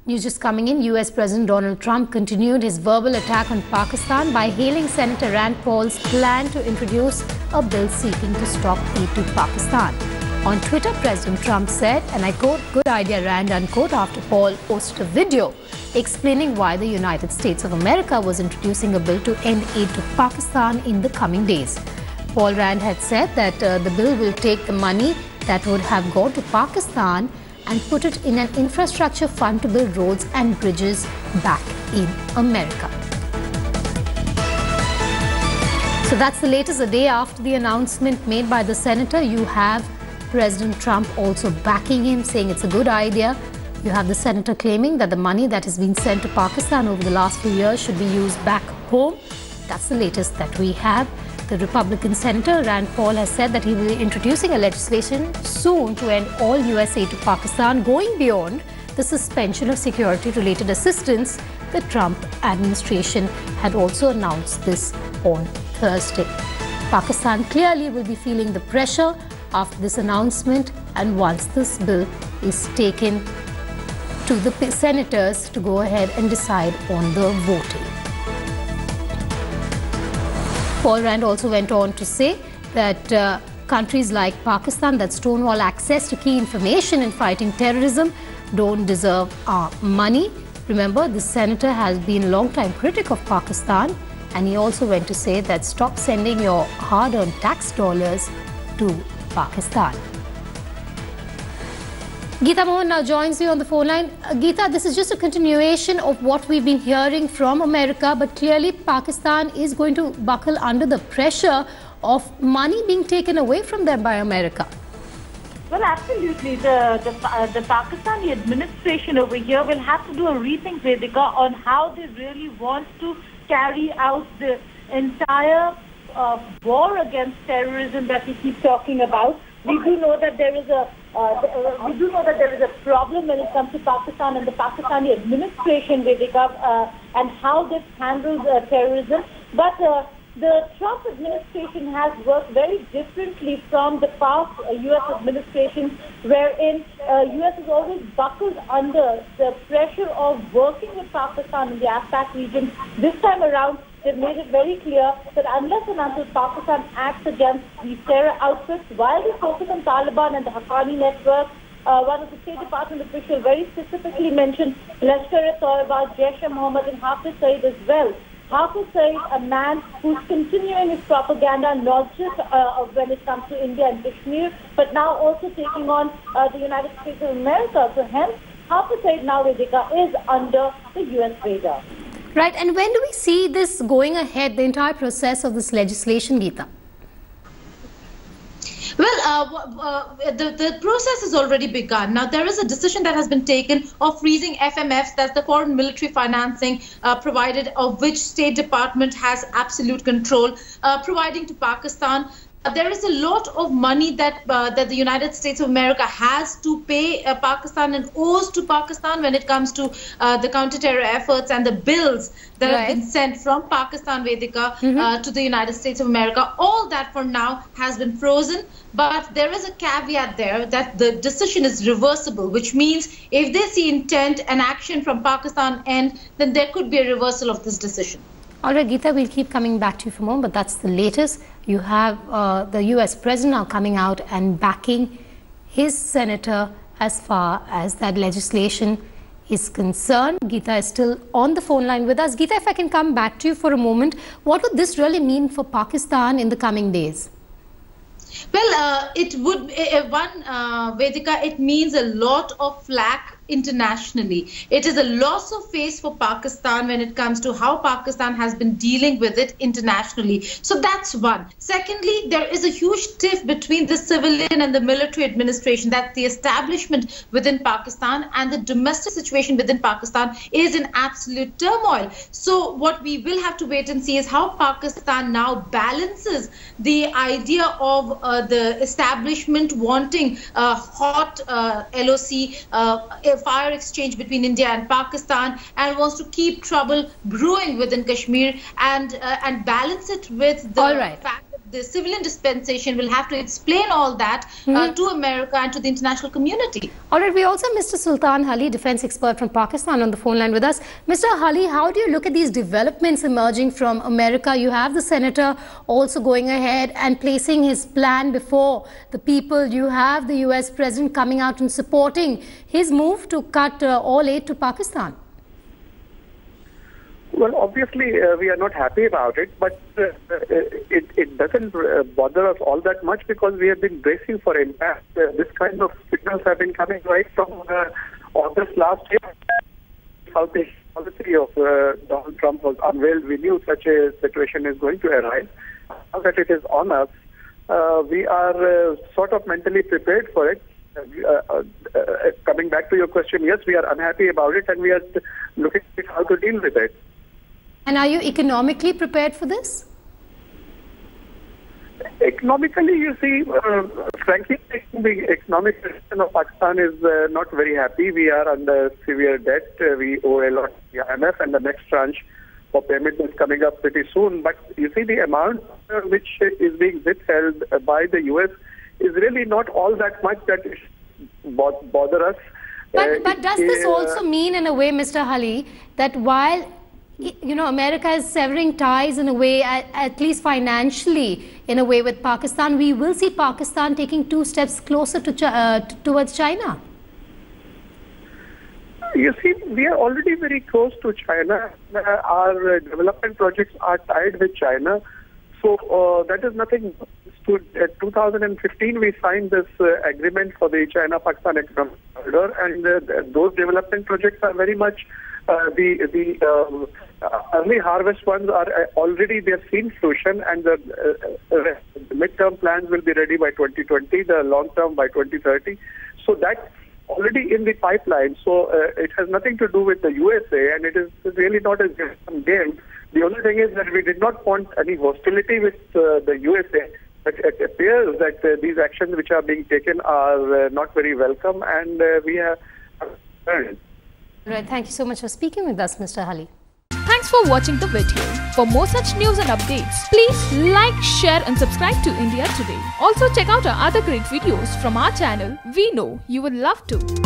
News just coming in. U.S. President Donald Trump continued his verbal attack on Pakistan by hailing Senator Rand Paul's plan to introduce a bill seeking to stop aid to Pakistan. On Twitter, President Trump said, and I quote, "Good idea, Rand," unquote, after Paul posted a video explaining why the United States of America was introducing a bill to end aid to Pakistan in the coming days. Paul Rand had said that the bill will take the money that would have gone to Pakistan and put it in an infrastructure fund to build roads and bridges back in America. So that's the latest. A day after the announcement made by the senator, you have President Trump also backing him, saying it's a good idea. You have the senator claiming that the money that has been sent to Pakistan over the last few years should be used back home. That's the latest that we have. The Republican Senator Rand Paul has said that he will be introducing a legislation soon to end all U.S. aid to Pakistan, going beyond the suspension of security-related assistance. The Trump administration had also announced this on Thursday. Pakistan clearly will be feeling the pressure after this announcement, and once this bill is taken to the senators to go ahead and decide on the voting. Paul Rand also went on to say that countries like Pakistan that stonewall access to key information in fighting terrorism don't deserve our money. Remember, the senator has been a long-time critic of Pakistan, and he also went to say that stop sending your hard-earned tax dollars to Pakistan. Geeta Mohan now joins you on the phone line. Geeta, this is just a continuation of what we've been hearing from America, but clearly Pakistan is going to buckle under the pressure of money being taken away from them by America. Well, absolutely. The Pakistani administration over here will have to do a rethink, Vedika, on how they really want to carry out the entire war against terrorism that we keep talking about. We do know that there is a problem when it comes to Pakistan and the Pakistani administration, Vedika, and how this handles terrorism. But the Trump administration has worked very differently from the past U.S. administration, wherein U.S. has always buckled under the pressure of working with Pakistan in the AFPAC region. This time around, they've made it very clear that unless and until Pakistan acts against these terror outfits, while they focus on Taliban and the Haqqani network, one of the State Department officials very specifically mentioned Lashkar-e-Toiba, Jaish-e-Mohammed and Hafiz Saeed as well. Hafiz Saeed, a man who's continuing his propaganda not just when it comes to India and Kashmir, but now also taking on the United States of America. So hence, Hafiz Saeed now, Vedika, is under the U.S. radar. Right, and when do we see this going ahead, the entire process of this legislation, Geeta? Well, the process has already begun. Now, there is a decision that has been taken of freezing FMFs, that's the foreign military financing provided, of which State Department has absolute control, providing to Pakistan. There is a lot of money that the United States of America has to pay Pakistan and owes to Pakistan when it comes to the counter-terror efforts and the bills that have been sent from Pakistan, Vedika, to the United States of America. All that for now has been frozen, but there is a caveat there that the decision is reversible, which means if they see intent and action from Pakistan end, then there could be a reversal of this decision. All right, Geeta, we'll keep coming back to you for more, but that's the latest. You have the U.S. President now coming out and backing his senator as far as that legislation is concerned. Geeta is still on the phone line with us. Geeta, if I can come back to you for a moment, what would this really mean for Pakistan in the coming days? Well, it would, Vedika, it means a lot of flack internationally. It is a loss of face for Pakistan when it comes to how Pakistan has been dealing with it internationally. So that's one. Secondly, there is a huge tiff between the civilian and the military administration. That's the establishment within Pakistan, and the domestic situation within Pakistan is in absolute turmoil. So what we will have to wait and see is how Pakistan now balances the idea of the establishment wanting a hot LOC, fire exchange between India and Pakistan, and wants to keep trouble brewing within Kashmir, and balance it with the fact that the civilian dispensation will have to explain all that to America and to the international community. All right, we also have Mr. Sultan Ali, defense expert from Pakistan, on the phone line with us. Mr. Ali, how do you look at these developments emerging from America? You have the senator also going ahead and placing his plan before the people. You have the U.S. President coming out and supporting his move to cut all aid to Pakistan. Well, obviously, we are not happy about it, but it doesn't bother us all that much because we have been bracing for impact. This kind of signals have been coming right from August last year. How the policy of Donald Trump was unveiled, we knew such a situation is going to arise. Now that it is on us, we are sort of mentally prepared for it. Coming back to your question, yes, we are unhappy about it and we are looking at how to deal with it. And are you economically prepared for this? Economically, you see, frankly, the economic situation of Pakistan is not very happy. We are under severe debt. We owe a lot to the IMF, and the next tranche for payment is coming up pretty soon. But you see, the amount which is being withheld by the U.S. is really not all that much that it bother us. But does this also mean, in a way, Mr. Ali, that while America is severing ties in a way, at least financially, in a way with Pakistan, we will see Pakistan taking 2 steps closer to towards China? You see, we are already very close to China. Our development projects are tied with China. So that is nothing. In 2015, we signed this agreement for the China-Pakistan Economic Corridor, and those development projects are very much the early harvest ones are already, they have seen fruition, and the mid-term plans will be ready by 2020, the long-term by 2030. So that's already in the pipeline. So it has nothing to do with the USA, and it is really not a game. The only thing is that we did not want any hostility with the USA, but it appears that these actions which are being taken are not very welcome, and we are concerned. Right, thank you so much for speaking with us, Mr. Ali. Thanks for watching the video. For more such news and updates, please like, share and subscribe to India Today. Also check out our other great videos from our channel. We know you will love to.